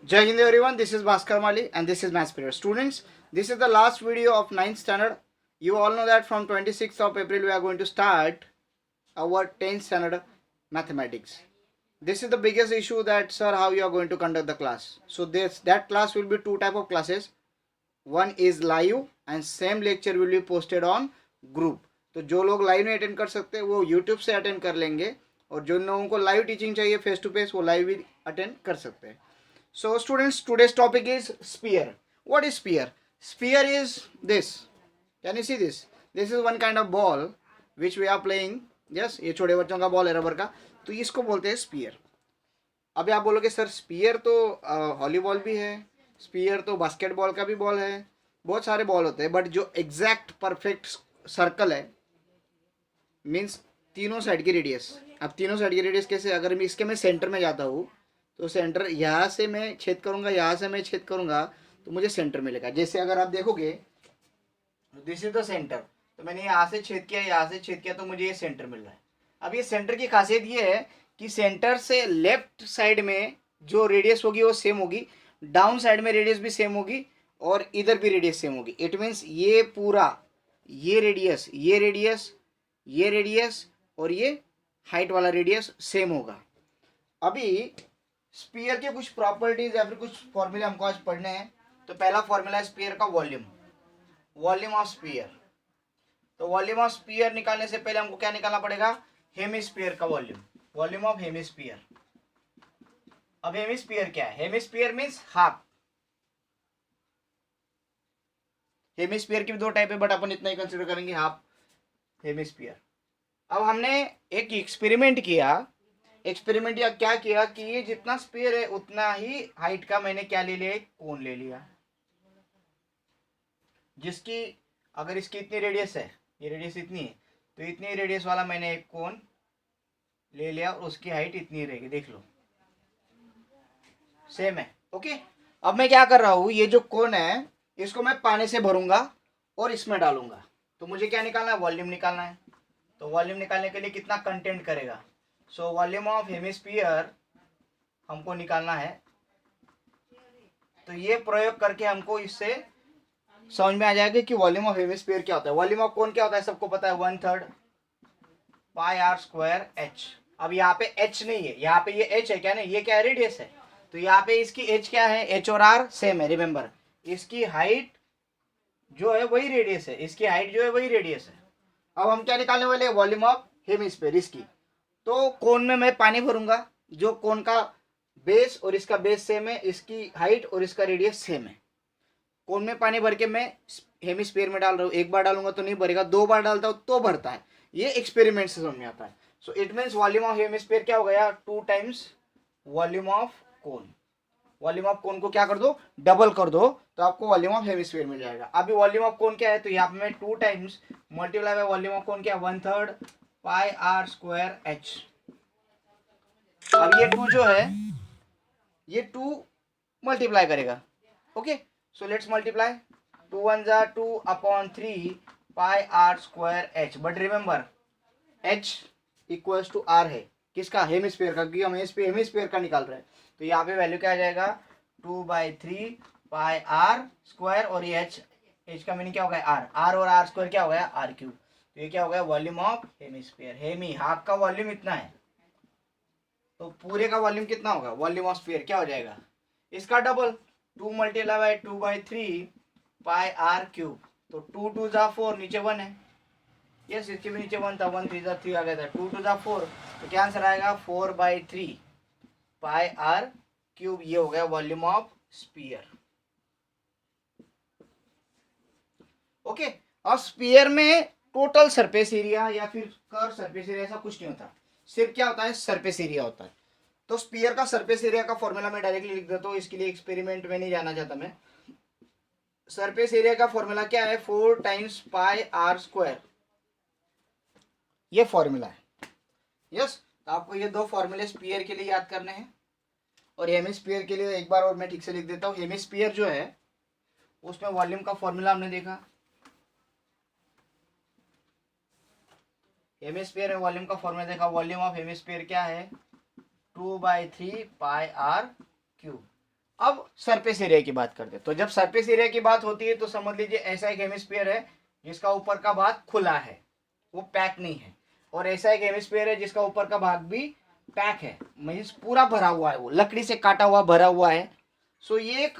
Jai Hind everyone, this is Bhaskar Mali and this is Maths Period. Students, this is the last video of 9th standard. You all know that from 26th of April we are going to start our 10th standard mathematics. This is the biggest issue that sir how you are going to conduct the class. So that class will be two type of classes. One is live and same lecture will be posted on group. तो जो लोग live नहीं attend कर सकते वो YouTube से attend कर लेंगे और जो लोगों को लाइव टीचिंग चाहिए फेस टू फेस वो लाइव भी अटेंड कर सकते हैं. So students, today's topic is sphere. What is sphere? Sphere is this. Can you see this? This is one kind of ball which we are playing. Yes, ये छोटे बच्चों का ball है रबर का, तो इसको बोलते हैं स्पीयर. अभी आप बोलोगे सर स्पीयर तो वॉलीबॉल भी है, स्पीयर तो बास्केटबॉल का भी बॉल है, बहुत सारे बॉल होते हैं, बट जो एग्जैक्ट परफेक्ट सर्कल है मीन्स तीनों साइड की रेडियस. अब तीनों साइड की रेडियस कैसे? अगर मैं इसके मैं सेंटर में जाता हूँ तो सेंटर यहाँ से मैं छेद करूँगा, यहाँ से मैं छेद करूँगा तो मुझे सेंटर मिलेगा. जैसे अगर आप देखोगे दिस इज द सेंटर, तो मैंने यहाँ से छेद किया, यहाँ से छेद किया, तो मुझे ये सेंटर मिल रहा है. अब ये सेंटर की खासियत ये है कि सेंटर से लेफ्ट साइड में जो रेडियस होगी वो सेम होगी, डाउन साइड में रेडियस भी सेम होगी और इधर भी रेडियस सेम होगी. इट मीन्स ये पूरा ये रेडियस ये रेडियस ये रेडियस और ये हाइट वाला रेडियस सेम होगा. अभी स्पीयर के कुछ प्रॉपर्टीज या फिर कुछ फॉर्मूले हमको आज पढ़ने हैं. तो पहला फॉर्मूला है स्पीयर का वॉल्यूम, वॉल्यूम ऑफ स्पीयर. तो वॉल्यूम ऑफ स्पीयर निकालने से पहले हमको क्या निकालना पड़ेगा? हेमिस्फीयर का वॉल्यूम, वॉल्यूम ऑफ हेमिस्फीयर. अब हेमिस्फीयर क्या है? Hemisphere means half. हेमिस्फीयर की भी दो टाइप है बट अपन इतना ही कंसिडर करेंगे, हाफ हेमिस्फीयर. अब हमने एक एक्सपेरिमेंट किया. एक्सपेरिमेंट या क्या किया कि ये जितना स्पीयर है उतना ही हाइट का मैंने क्या ले लिया? एक कोन ले लिया, जिसकी अगर इसकी इतनी रेडियस है, ये रेडियस इतनी है, तो इतनी रेडियस वाला मैंने एक कोन ले लिया और उसकी हाइट इतनी रहेगी. देख लो सेम है. ओके, अब मैं क्या कर रहा हूं, ये जो कोन है इसको मैं पानी से भरूंगा और इसमें डालूंगा. तो मुझे क्या निकालना है? वॉल्यूम निकालना है. तो वॉल्यूम निकालने के लिए कितना कंटेंट करेगा? सो वॉल्यूम ऑफ हेमिस्फीयर हमको निकालना है. तो ये प्रयोग करके हमको इससे समझ में आ जाएगा कि वॉल्यूम ऑफ हेमिस्फीयर क्या होता है. वॉल्यूम ऑफ कोन क्या होता है? सबको पता है, 1/3 पाई आर स्क्वायर एच. अब यहाँ पे एच नहीं है, यहाँ पे ये एच है क्या? नहीं, ये क्या है? रेडियस है. तो यहाँ पे इसकी एच क्या है? एच और आर सेम है. रिमेंबर, इसकी हाइट जो है वही रेडियस है, इसकी हाइट जो है वही रेडियस है. अब हम क्या निकालने वाले हैं? वॉल्यूम ऑफ हेमिस्फीयर इसकी. तो कोन में मैं पानी भरूंगा, जो कोन का बेस और इसका बेस सेम है, इसकी हाइट और इसका रेडियस सेम है. कोन में पानी भर के मैं हेमिस्फीयर में डाल रहा हूँ. एक बार डालूंगा तो नहीं भरेगा, दो बार डालता हूँ तो भरता है. ये एक्सपेरिमेंट से समझ में आता है. So it means volume of hemisphere क्या हो गया? 2 times volume of cone. Volume of cone को क्या कर दो? डबल कर दो, तो आपको वॉल्यूम ऑफ हेमिस्फीयर मिल जाएगा. अभी वॉल्यूम ऑफ कोन क्या है? तो यहाँ पे मैं 2 times multiply by volume of cone क्या? 1/3 पाई आर स्क्वायर एच. अब ये 2 जो है ये 2 मल्टीप्लाई करेगा. Okay, so let's multiply. 2 1 जा 2 upon 3 pi R square H. But remember H equals to R है किसका? हेमिस्फीयर का, क्योंकि हम हेमिस्फीयर का निकाल रहे हैं. तो यहाँ पे वैल्यू क्या आ जाएगा? 2/3 पाई आर स्क्वायर और ये एच, एच का मीनिंग क्या हो गया? आर. आर और आर स्क्वायर क्या हो गया? R cube. तो ये क्या हो गया? Volume of hemisphere. Hemi half का वॉल्यूम इतना है, तो पूरे का वॉल्यूम कितना होगा? वॉल्यूम ऑफ स्फीयर क्या हो जाएगा? इसका double. 2 multiply by 2/3 pi R cube. तो 2 2 जा 4, नीचे 1 है. यस, इसके भी नीचे 1 था, 1 3 जा 3 आ गया था. 2 2 जा 4, तो क्या आंसर आएगा? 4/3 पाई आर क्यूब. ये हो गया वॉल्यूम ऑफ स्फीयर. ओके, अब स्फीयर में टोटल सरफेस एरिया या फिर कर्व सरफेस एरिया ऐसा कुछ नहीं होता. सिर्फ क्या होता है? सरफेस एरिया होता है. तो स्फीयर का सरफेस एरिया का फॉर्मूला मैं डायरेक्टली लिख देता हूँ, इसके लिए एक्सपेरिमेंट में नहीं जाना चाहता मैं. सरफेस एरिया का फॉर्मूला क्या है? 4 टाइम्स पाई आर स्क्वायर. ये फॉर्मूला है. यस, तो आपको ये दो फॉर्मूले स्फीयर के लिए याद करने हैं. और हेमिस्फीयर के लिए एक बार और मैं ठीक से लिख देता हूँ. हेमिस्फीयर जो है उसमें वॉल्यूम का फॉर्मूला हमने देखा. हेमिस्फीयर में वॉल्यूम का फॉर्मूला देखा. वॉल्यूम ऑफ हेमिस्फीयर क्या है? 2/3 पाई आर क्यूब. अब सरफेस एरिया की बात करते हैं। तो जब सरफेस एरिया की बात होती है तो समझ लीजिए ऐसा एक हेमिस्फीयर है जिसका ऊपर का भाग खुला है, वो पैक नहीं है, और ऐसा एक हेमिस्फीयर है जिसका ऊपर का भाग भी पैक है, मीन्स पूरा भरा हुआ है, वो लकड़ी से काटा हुआ भरा हुआ है। सो ये एक,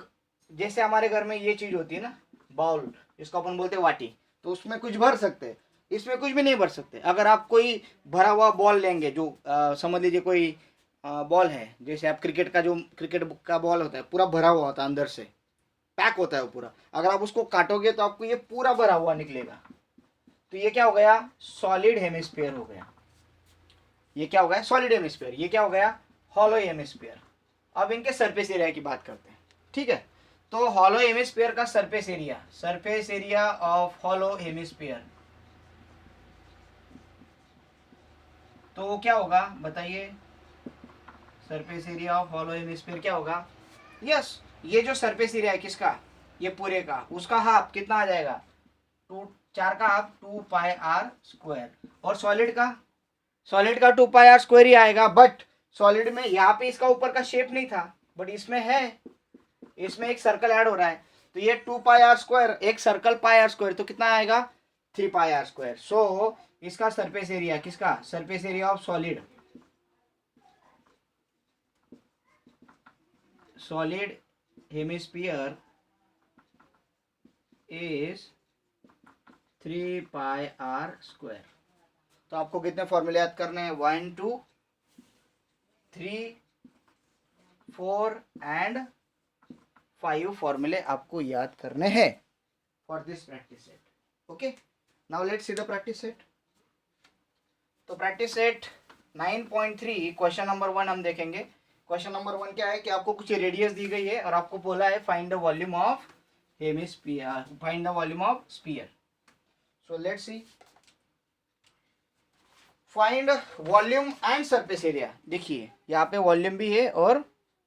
जैसे हमारे घर में ये चीज होती है ना, बाउल, जिसको अपन बोलते हैं वाटी, तो उसमें कुछ भर सकते हैं, इसमें कुछ भी नहीं भर सकते। अगर आप कोई भरा हुआ बॉल लेंगे, जो समझ लीजिए कोई बॉल है, जैसे आप क्रिकेट का, जो क्रिकेट का बॉल होता है पूरा भरा हुआ होता है, अंदर से पैक होता है वो पूरा, अगर आप उसको काटोगे तो आपको ये पूरा भरा हुआ निकलेगा। तो ये क्या हो गया, सॉलिड हेमिस्फीयर हो गया। ये क्या हो गया, सॉलिड हेमिस्फीयर। ये क्या हो गया, हॉलो हेमिस्फीयर। अब इनके सरफेस एरिया की बात करते हैं, ठीक है। तो हॉलो हेमिस्फीयर का surface area of hollow hemisphere, तो वो क्या होगा बताइए, surface area of hollow hemisphere क्या होगा। यस, ये जो सरफेस एरिया है किसका, ये पूरे का, उसका हाफ कितना आ जाएगा, 4 का हाफ 2 पाई r स्क्वायर। और सॉलिड का 2 पाई r स्क्वायर ही आएगा, बट सॉलिड में यहाँ पे इसका ऊपर का शेप नहीं था, बट इसमें है, इसमें एक सर्कल ऐड हो रहा है, तो ये 2 पाई r स्क्वायर, एक सर्कल पाई r स्क्वायर, तो कितना आएगा 3 पाई r स्क्वायर। सो इसका सरफेस एरिया, किसका surface area of solid hemisphere is 3 pi r square. तो आपको कितने फॉर्मूले याद करने हैं, 1 2 3 4 एंड 5 फॉर्मूले आपको याद करने हैं for this practice set. Okay, now let's see the practice set. तो प्रैक्टिस सेट 9.3 क्वेश्चन नंबर 1 हम देखेंगे। क्वेश्चन नंबर 1 क्या है कि आपको कुछ रेडियस दी गई है और आपको बोला है find the volume of hemisphere, find the volume of sphere. So let's C, find volume and surface area. देखिए यहाँ पे वॉल्यूम भी है और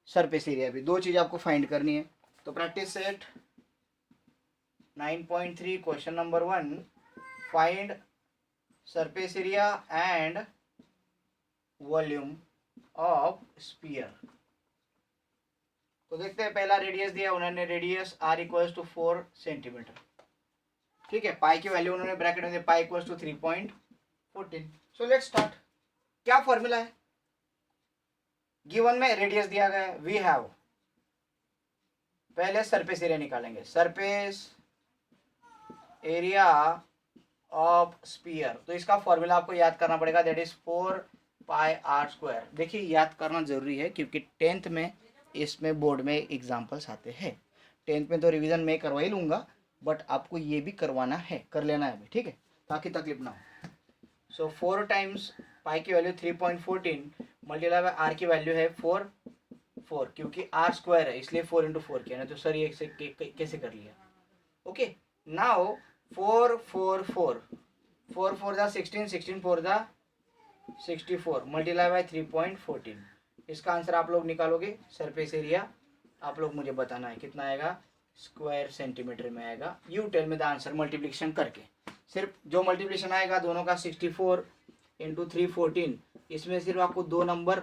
सरफेस एरिया भी, दो चीज आपको फाइंड करनी है। तो practice set 9.3 question number 1, find surface area and volume of sphere. तो देखते हैं, पहला रेडियस दिया उन्होंने, radius r equals to 4 centimetre, ठीक है। पाई की वैल्यू उन्होंने ब्रैकेट में, pi equals to 3.14। So let's start. क्या फॉर्मूला है, गिवन में रेडियस दिया गया है, वी हैव, पहले सरफेस एरिया निकालेंगे, सरफेस एरिया ऑफ स्फीयर। तो इसका फॉर्मूला आपको याद करना पड़ेगा, that is 4 pi r square. देखिए याद करना जरूरी है क्योंकि 10th में इसमें बोर्ड में एग्जाम्पल्स आते हैं। 10th में तो रिवीजन मैं करवा ही लूंगा, बट आपको ये भी करवाना है, कर लेना है, ठीक है, ताकि तकलीफ ना हो। सो 4 टाइम्स पाई की वैल्यू 3.14 मल्टीप्लाई बाय आर की वैल्यू है 4, क्योंकि आर स्क्वायर है इसलिए 4 इंटू 4 किया ना, तो सर ये कैसे कर लिया। ओके, नाउ 4 4 4 4 4 दा 16, 16 4 दा 64 मल्टीप्लाई बाय 3.14। इसका आंसर आप लोग निकालोगे, सरफेस एरिया आप लोग मुझे बताना है कितना आएगा, स्क्वायर सेंटीमीटर में आएगा। यू टेल में द आंसर मल्टीप्लिकेशन करके, सिर्फ जो मल्टीप्लिकेशन आएगा दोनों का 64 इंटू 314, इसमें सिर्फ आपको 2 नंबर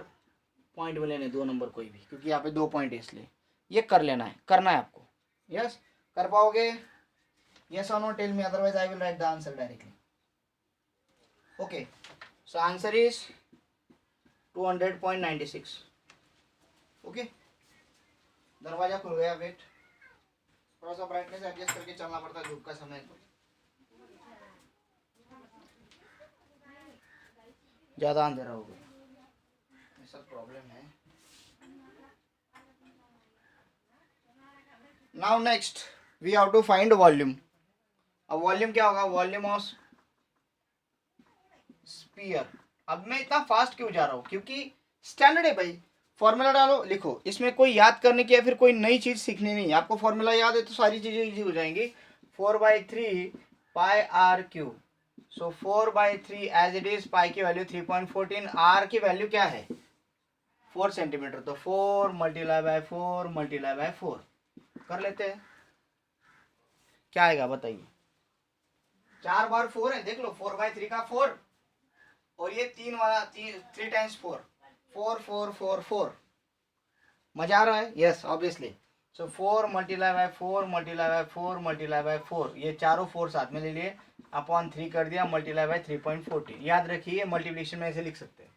पॉइंट में लेने, 2 नंबर कोई भी, क्योंकि यहाँ पे 2 पॉइंट है इसलिए ये कर लेना है, करना है आपको। यस, कर पाओगे, यस और no, tell me, otherwise I will write the answer directly. Okay, so answer is 200.96। Okay, दरवाजा खुल गया, वेट, थोड़ा सा ब्राइटनेस एडजस्ट करके चलना पड़ता है धूप का समय, तो ज़्यादा अंधेरा हो गया, ऐसा प्रॉब्लम है। Now next we have to find volume. अब वॉल्यूम क्या होगा, वॉल्यूम ऑफ स्फीयर। अब मैं इतना फास्ट क्यों जा रहा हूँ, क्योंकि स्टैंडर्ड है भाई, फॉर्मूला डालो लिखो, इसमें कोई याद करने की या फिर कोई नई चीज सीखनी नहीं है, आपको फॉर्मूला याद है तो सारी चीजें इजी हो जाएंगी। 4/3 pi R cube. So 4/3 as it is, pi की वैल्यू 3.14, आर की वैल्यू क्या है 4 सेंटीमीटर, तो 4 मल्टीप्लाई बाय 4 मल्टीप्लाई बाय 4 कर लेते हैं, क्या आएगा बताइए, 4 बार 4 है, देख लो, 4/3 का 4, और ये 3 वाला 3 टाइम्स 4, 4 4 4 4 मजा आ रहा है? Yes obviously. सो 4 multiply bye 4 multiply bye 4 multiply bye 4, ये चारों 4 साथ में ले लिए, अपॉन 3 कर दिया, मल्टीप्लाई बाय 3.14। याद रखिए मल्टीप्लिकेशन में ऐसे लिख सकते हैं।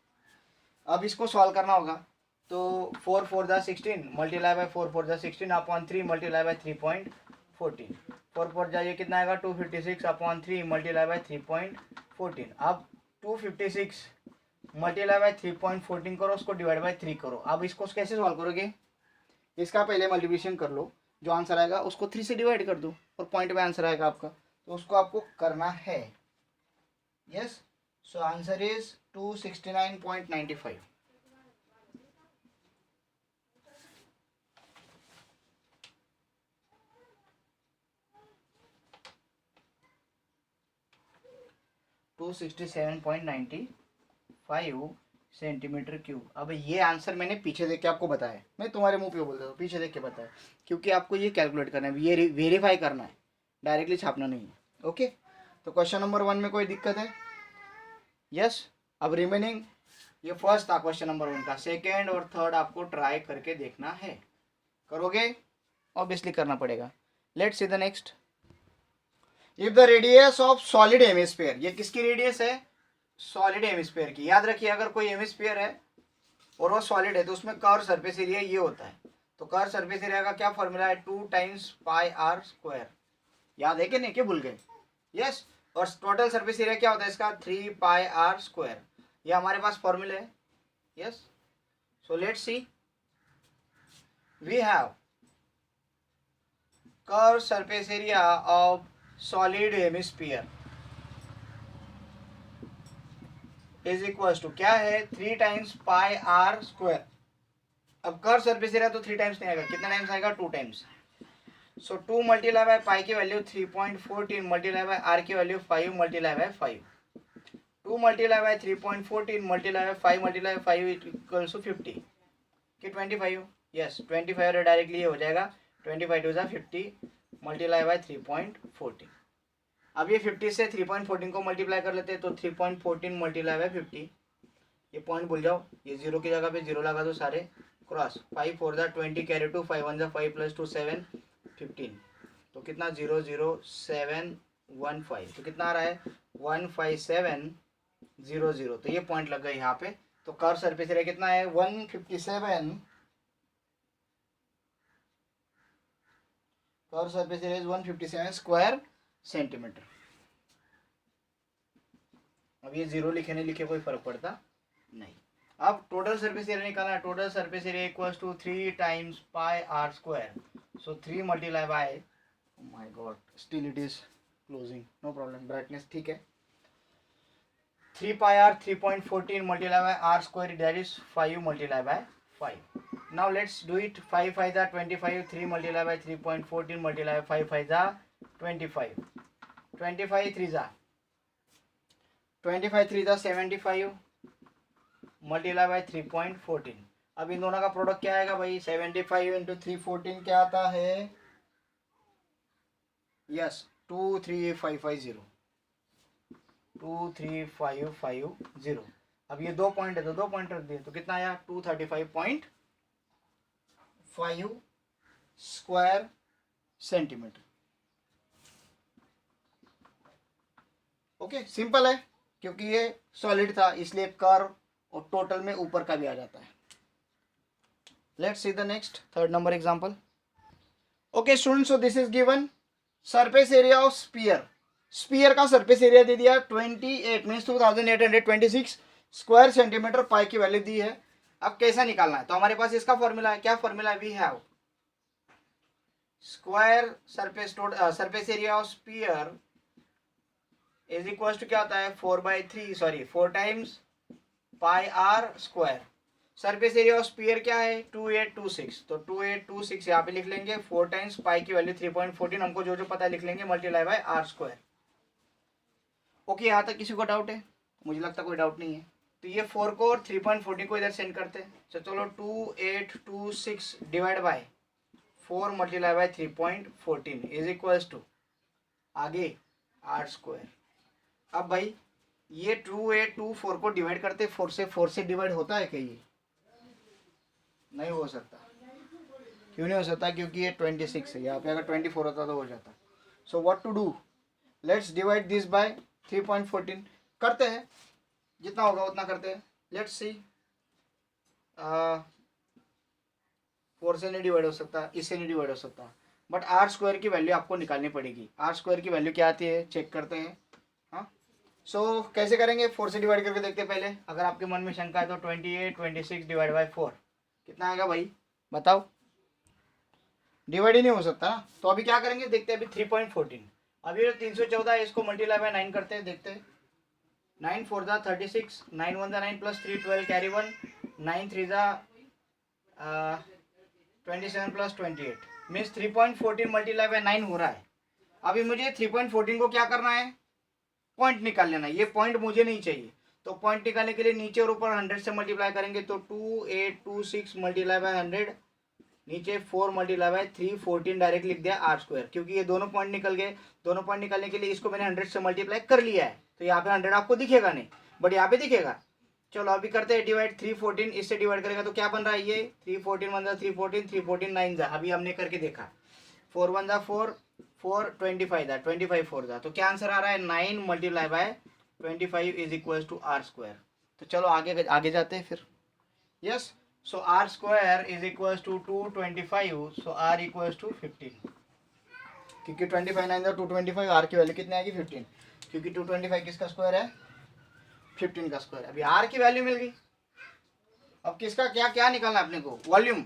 अब इसको सॉल्व करना होगा, तो 4 4 जा 16 मल्टीप्लाई बाय 4 4 जा 16 अपॉन 3 मल्टीप्लाई बाय 3.14। 4 4 जा ये कितना आएगा 256 अपॉन 3 मल्टीप्लाई बाय 3.14। अब 256 मल्टीप्लाई बाय 3.14 करो, उसको डिवाइड बाय 3 करो। अब इसको कैसे सॉल्व करोगे? इसका पहले मल्टीप्लिकेशन कर लो, जो आंसर आएगा उसको 3 से डिवाइड कर दो और पॉइंट में आंसर आएगा आपका, तो उसको आपको करना है। Yes, so answer is 269.95। To 67.95 centimetre cube. अब ये आंसर मैंने पीछे देख के आपको बताया, मैं तुम्हारे मुंह पे बोल देता हूँ, पीछे देख के बताया, क्योंकि आपको ये कैलकुलेट करना है, ये वेरीफाई करना है, डायरेक्टली छापना नहीं है। ओके, तो क्वेश्चन नंबर 1 में कोई दिक्कत है? यस। अब रिमेनिंग ये फर्स्ट था क्वेश्चन नंबर 1 का, सेकेंड और थर्ड आपको ट्राई करके देखना है। करोगे? ऑब्वियसली करना पड़ेगा। Let's see the next. If the radius of solid hemisphere, ये किसकी रेडियस है? सॉलिड हेमिस्फीयर की। याद रखिए अगर कोई हेमिस्फीयर है और वो सॉलिड है तो उसमें कर्व सरफेस एरिया ये होता है। तो कर्व सरफेस एरिया का क्या फॉर्मूला है? 2 टाइम्स पाई आर स्क्वायर। याद है कि नहीं, कि भूल गए? यस। और टोटल सरफेस एरिया क्या होता है इसका? 3 पाई आर स्क्वायर। ये हमारे पास फॉर्मूला है। Yes, so let's see. We have curve surface area of solid hemisphere is equal to क्या है? 3 टाइम्स पाई आर स्क्वायर। अब कर्व सरफेस एरिया तो 3 टाइम्स नहीं आएगा, कितना टाइम्स आएगा? 2 times. So 2 multiply by pi की वैल्यू 3.14 मल्टीप्लाई बाय आर की value 5 multiply by 5। 2 multiply by 3.14 multiply by 5 multiply by 5 equals to 50 कि 25। यस, 25 और डायरेक्टली ये हो जाएगा 25 टू 50 मल्टीप्लाई बाय 3.14। अब ये 50 से 3.14 को मल्टीप्लाई कर लेते हैं, तो 3.14 मल्टीप्लाई बाय 50, ये पॉइंट भूल जाओ, ये जीरो की जगह पे जीरो लगा दो सारे, क्रॉस 5 4 जा 20 कैरी 2 5 1 जा 5 प्लस 2 7 15, तो कितना 00715, तो कितना आ रहा है 15700। तो ये पॉइंट लग गए यहाँ पे। तो कर्व सरफेस एरिया कितना है? 157। Curve surface area 157 square centimetre. अब ये जीरो लिखे नहीं लिखे कोई फर्क पड़ता नहीं। अब टोटल सरफेस एरिया निकालना है। Total surface area equals to 3 times pi R square. So 3 multiply by, my God still it is closing, no problem, brightness ठीक है। 3 pi R 3.14 multiply by R square, that is 5 multiply by 5। Now let's do it. 5 5 जा 25, 3 multiply by 3.14 multiply by 5 5 जा 25, 25 3 जा 25 3 जा 75 multiply by 3.14। अब इन दोनों का product क्या आएगा भाई? 75 इंटू 314 क्या आता है? यस, 23550, 23550। अब ये 2 पॉइंट है तो 2 पॉइंट रख दिए, तो कितना आया? 235.5 स्क्वायर सेंटीमीटर। ओके, सिंपल है, क्योंकि ये सॉलिड था इसलिए कर्व और टोटल में ऊपर का भी आ जाता है। Let's see the next, third number example. Okay students, so this is given surface area of sphere. Sphere का सरफेस एरिया दे दिया 28 मीन्स 2826 स्क्वायर सेंटीमीटर, पाई की वैल्यू दी है। अब कैसा निकालना है? तो हमारे पास इसका फॉर्मूला है। क्या फॉर्मूला है? We have square surface area of sphere is equal to क्या होता है? 4 times pi R square. Surface area of sphere क्या है? 2826, तो 2826 यहाँ पे लिख लेंगे। 4 टाइम्स पाई की वैल्यू 3.14, हमको जो जो पता है लिख लेंगे, multiply by R square. Okay, यहाँ तक किसी को डाउट है? मुझे लगता कोई डाउट नहीं है। तो ये 4 को और 3.14 को इधर सेंड करते हैं। तो चलो 2826 divide by 4 multiply by 3.14 is equals to आगे आर स्क्वायर। अब भाई ये 2824 को डिवाइड करते 4 से डिवाइड होता है क्या? ये नहीं हो सकता। क्यों नहीं हो सकता? क्योंकि ये 26 है, यहाँ पे अगर 24 होता तो हो जाता। So what to do, let's divide this by 3.14। करते हैं, जितना होगा उतना करते हैं। लेट्स सी, 4 से नहीं डिवाइड हो सकता, इससे नहीं डिवाइड हो सकता, बट आर स्क्वायर की वैल्यू आपको निकालनी पड़ेगी। आर स्क्वायर की वैल्यू क्या आती है चेक करते हैं। हाँ, सो कैसे करेंगे? 4 से डिवाइड करके देखते हैं पहले, अगर आपके मन में शंका है तो। 28 26 डिवाइड बाई 4 कितना आएगा भाई बताओ? डिवाइड ही नहीं हो सकता ना, तो अभी क्या करेंगे देखते हैं। अभी 3.14, अभी जो 314 है इसको मल्टीप्लाई बाय 9 करते हैं, देखते हैं। 9 4 जा 36, 9 1 जा 9 प्लस 3 12 कैरी 1, 9 3 जा 27 प्लस 28 मीन्स 3.14 मल्टीप्लाई बाय 9 हो रहा है। अभी मुझे 3.14 को क्या करना है? पॉइंट निकाल लेना है। ये पॉइंट मुझे नहीं चाहिए, तो पॉइंट निकालने के लिए नीचे और ऊपर 100 से मल्टीप्लाई करेंगे, तो 2826 मल्टीप्लाई बाय 100, नीचे 4 मल्टीप्लाई बाय 314 डायरेक्ट लिख दिया आर स्क्वायर, क्योंकि ये दोनों पॉइंट निकल गए। दोनों पॉइंट निकालने के लिए इसको मैंने 100 से मल्टीप्लाई कर लिया है, तो यहाँ पे 100 आपको दिखेगा नहीं, बट यहाँ पे दिखेगा। चलो अभी करते हैं डिवाइड। 314 इससे डिवाइड करेगा तो क्या बन रहा है? ये 314 1 जा 314, 314 9 जा, अभी हमने करके देखा। 4 1 जा 4, 4 25 जा, 25 4 जा, तो क्या आंसर आ रहा है? 9 multiply by 25 is equal to R square. तो चलो आगे आगे जाते हैं फिर। Yes, so R square is equal to 225, so R equal to 15, क्योंकि 25 9 जा 225, आर की वैल्यू कितनी आएगी? 15, क्योंकि 225 किसका स्क्वायर है? 15 का स्क्वायर। अभी आर की वैल्यू मिल गई। अब किसका क्या क्या निकालना है अपने को? Volume.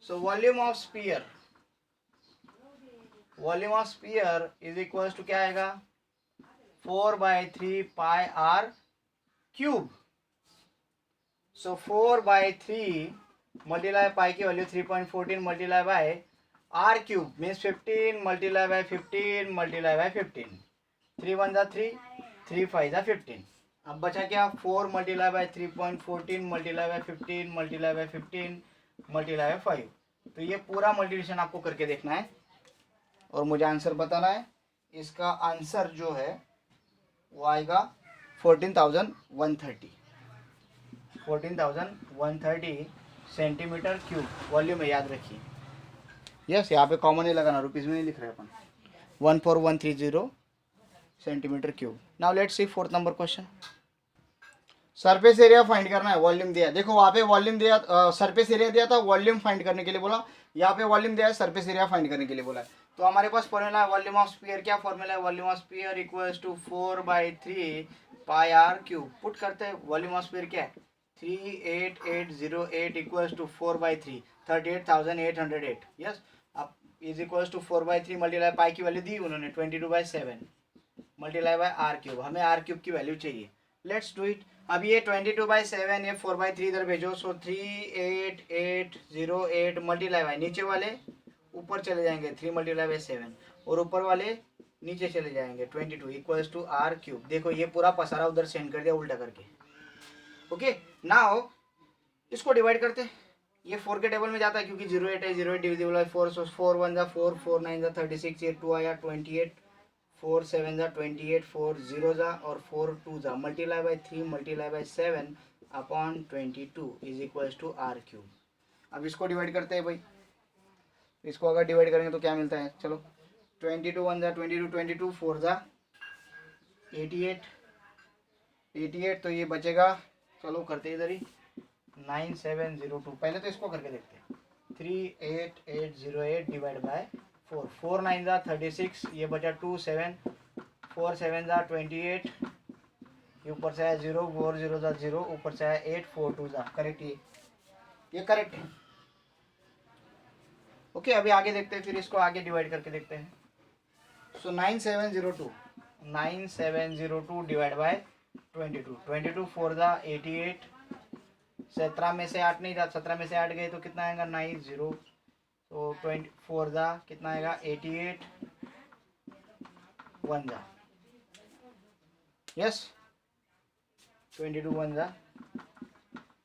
So volume of sphere, volume of sphere is equal to क्या आएगा? 4/3 pi R cube. So 4/3 multiply pi की value 3.14 multiply by R cube means 15 multiply by 15 multiply by 15, 3 1 जा 3, 3 5 जा 15। अब बचा क्या? 4 multiply by 3.14 multiply by 15 multiply by 15 multiply by 5। तो ये पूरा मल्टीप्लिकेशन आपको करके देखना है और मुझे आंसर बताना है। इसका आंसर जो है वो आएगा 14,130, 14,130 सेंटीमीटर क्यूब वॉल्यूम है, याद रखिए। यस, यहाँ पे कॉमन ही लगाना, रुपीज़ में नहीं लिख रहे अपन। 14130 centimetre cube. Now let's C fourth number question. Surface area find करना है, वॉल्यूम दिया। देखो वहाँ पे वॉल्यूम दिया, सरफेस एरिया दिया था, वॉल्यूम फाइंड करने के लिए बोला। यहाँ पे वॉल्यूम दिया है, सरफेस एरिया फाइंड करने के लिए बोला है। तो हमारे पास फॉर्मूला है वॉल्यूम ऑफ स्फीयर। क्या फॉर्मूला है? Volume of sphere equals to 4/3 pi R cube. Put करते हैं, वॉल्यूम ऑफ स्फीयर क्या है? 38808 इक्वल्स टू 4/3, 38,808। यस, अब is equals to 4/3 multiply pi की वैल्यू दी उन्होंने 22/7 मल्टीप्लाई बाय आर क्यूब। हमें आर क्यूब की वैल्यू चाहिए। Let's do it. अब ये 22/7, ये 4/3 इधर भेजो, सो 38808 मल्टीप्लाई बाय, नीचे वाले ऊपर चले जाएंगे 3 मल्टीप्लाई बाय 7 और ऊपर वाले नीचे चले जाएंगे 22 इक्वल्स टू आर क्यूब। देखो ये पूरा पसारा उधर सेंड कर दिया उल्टा करके। ओके, नाउ इसको डिवाइड करते हैं। ये 4 के टेबल में जाता है क्योंकि 08 है, 08 डिविजिबल बाय 4, सो 4 1 जा 4, 4 9 जा 36, ये 2 आया 28, 4 7 जा 28, 4 0 जा और 4 2 जा, multiply by 3 multiply by 7 upon 22 is equals to R cube. अब इसको डिवाइड करते हैं भाई। इसको अगर डिवाइड करेंगे तो क्या मिलता है? चलो 22 1 जा 22, 22 4 जा 88, 88, तो ये बचेगा। चलो करते इधर ही 9702। पहले तो इसको करके देखते हैं। 38808 डिवाइड बाय 4, 4 9 जा 36, ये बचा 2 7, 4 7 जा 28, ये ऊपर से आया 0, 4 0 जा 0, ऊपर से आया 8, 4 2 जा। करेक्ट, ये करेक्ट है। ओके, अभी आगे देखते हैं, फिर इसको आगे डिवाइड करके देखते हैं। सो 9702 डिवाइड बाय 22, 22 4 जा 88, 17 में से 8 नहीं जा, 17 में से 8 गए तो कितना आएगा? 90, तो 24 जा कितना आएगा? 88 1 जा, यस 22 1 जा,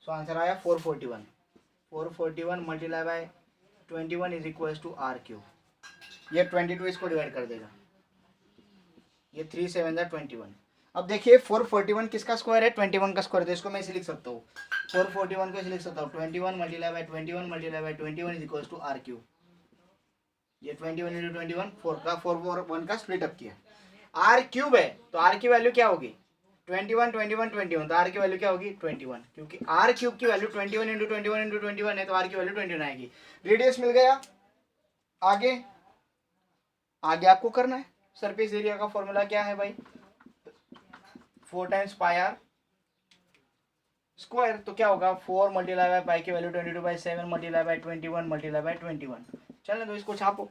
सो आंसर आया 441। 441 multiply by 21 is equals to R cube. ये 22 इसको डिवाइड कर देगा, ये 3 7 जा 21। अब देखिए 441 किसका स्क्वायर है? 21 का स्क्वायर। तो इसको मैं इसे लिख सकता हूँ, 441 को इसे लिख सकता हूँ 21 multiply by 21 multiply by 21 is equals to R cube. ये 21 इंटू 21 4 का 4 4 1 का स्प्लिट अप किया। आर क्यूब है तो आर की वैल्यू क्या होगी 21 21 21, तो आर की वैल्यू क्या होगी 21, क्योंकि आर क्यूब की वैल्यू 21 इंटू 21 इंटू 21 है, तो आर की वैल्यू 21 आएगी। रेडियस मिल गया। आगे आगे आपको करना है। सरफेस एरिया का फॉर्मूला क्या है भाई 4 टाइम्स पाई आर स्क्वायर, तो क्या होगा 4 मल्टीप्लाई बाय पाई की value 22/7 multiply by 21 multiply by 21। चलो तो इसको छापो।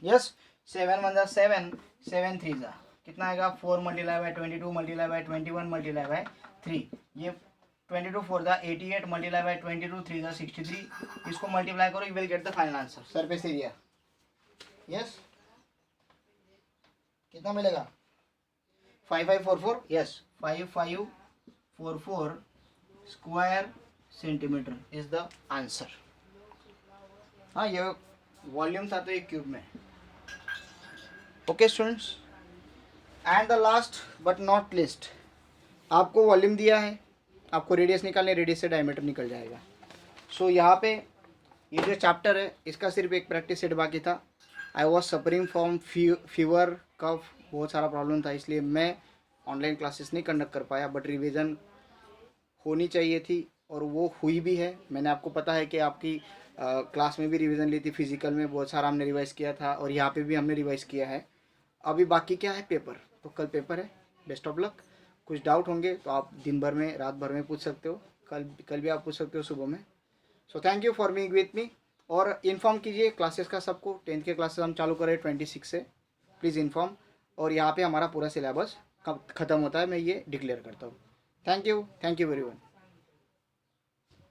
यस 7 1 7 7 3 जा कितना आएगा 4 multiply bye 22 multiply by 21 multiply by 3। ये 22 4 जा 88 मल्टीप्लाई बाय 22 3 जा 63। इसको मल्टीप्लाई करो you will get the final answer surface area. Yes कितना मिलेगा 5544। Yes 5544 square centimetre is the answer. हाँ ये वॉल्यूम था तो एक क्यूब में। Okay students, and the last but not list, आपको वॉल्यूम दिया है, आपको रेडियस निकालने, रेडियस से डायमीटर निकल जाएगा। सो यहाँ पे ये जो चैप्टर है इसका सिर्फ एक प्रैक्टिस सेट बाकी था। I was suffering from fever cough, बहुत सारा प्रॉब्लम था, इसलिए मैं ऑनलाइन क्लासेस नहीं कंडक्ट कर पाया, बट रिविज़न होनी चाहिए थी और वो हुई भी है। मैंने आपको पता है कि आपकी क्लास में भी रिवीजन ली थी, फिजिकल में बहुत सारा हमने रिवाइज़ किया था और यहाँ पे भी हमने रिवाइज़ किया है। अभी बाकी क्या है पेपर, तो कल पेपर है। Best of luck. कुछ डाउट होंगे तो आप दिन भर में रात भर में पूछ सकते हो, कल भी आप पूछ सकते हो सुबह में। So thank you for being with me. और इन्फॉर्म कीजिए क्लासेस का सबको, 10th के क्लासेस हम चालू करें 26 से, प्लीज़ इन्फॉर्म। और यहाँ पे हमारा पूरा सिलेबस कब ख़त्म होता है मैं ये डिक्लेयर करता हूँ। Thank you very much.